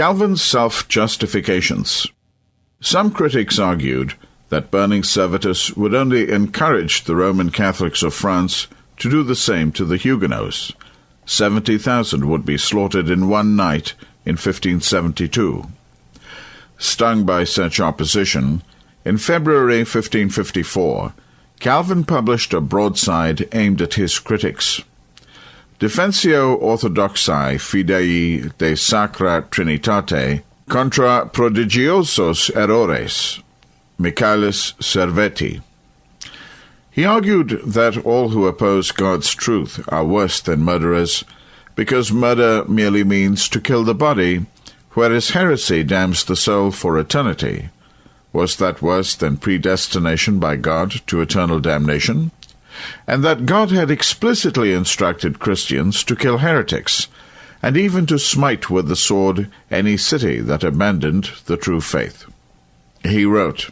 Calvin's self-justifications. Some critics argued that burning Servetus would only encourage the Roman Catholics of France to do the same to the Huguenots. 70,000 would be slaughtered in one night in 1572. Stung by such opposition, in February 1554, Calvin published a broadside aimed at his critics. Defensio Orthodoxae Fidei de Sacra Trinitate contra prodigiosos errores, Michaelis Servetii. He argued that all who oppose God's truth are worse than murderers, because murder merely means to kill the body, whereas heresy damns the soul for eternity. Was that worse than predestination by God to eternal damnation? And that God had explicitly instructed Christians to kill heretics, and even to smite with the sword any city that abandoned the true faith. He wrote,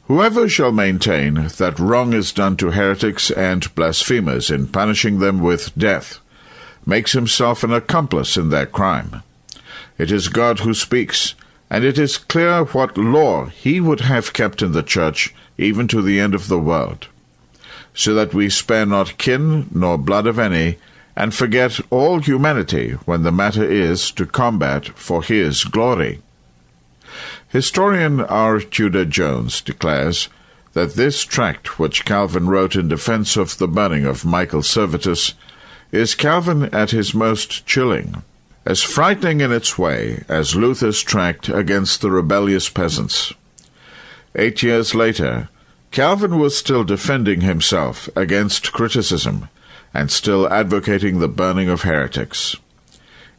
"Whoever shall maintain that wrong is done to heretics and blasphemers in punishing them with death, makes himself an accomplice in their crime. It is God who speaks, and it is clear what law he would have kept in the church even to the end of the world, so that we spare not kin nor blood of any, and forget all humanity when the matter is to combat for his glory." Historian R. Tudor Jones declares that this tract which Calvin wrote in defense of the burning of Michael Servetus is Calvin at his most chilling, as frightening in its way as Luther's tract against the rebellious peasants. 8 years later, Calvin was still defending himself against criticism and still advocating the burning of heretics.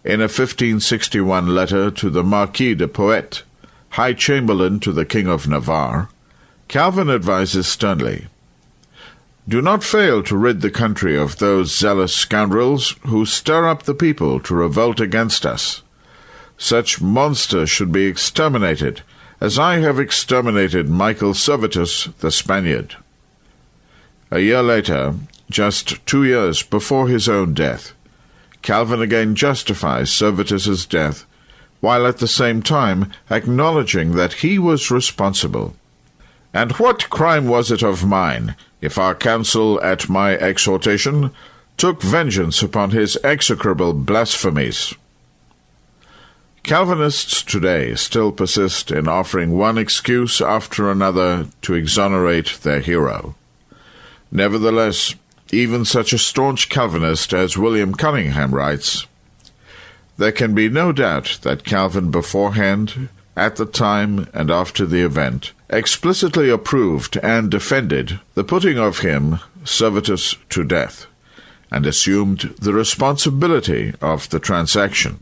In a 1561 letter to the Marquis de Poet, High Chamberlain to the King of Navarre, Calvin advises sternly, "Do not fail to rid the country of those zealous scoundrels who stir up the people to revolt against us. Such monsters should be exterminated, as I have exterminated Michael Servetus the Spaniard." A year later, just 2 years before his own death, Calvin again justifies Servetus's death, while at the same time acknowledging that he was responsible. "And what crime was it of mine, if our council at my exhortation took vengeance upon his execrable blasphemies?" Calvinists today still persist in offering one excuse after another to exonerate their hero. Nevertheless, even such a staunch Calvinist as William Cunningham writes, "There can be no doubt that Calvin beforehand, at the time and after the event, explicitly approved and defended the putting of him, Servetus, to death, and assumed the responsibility of the transaction."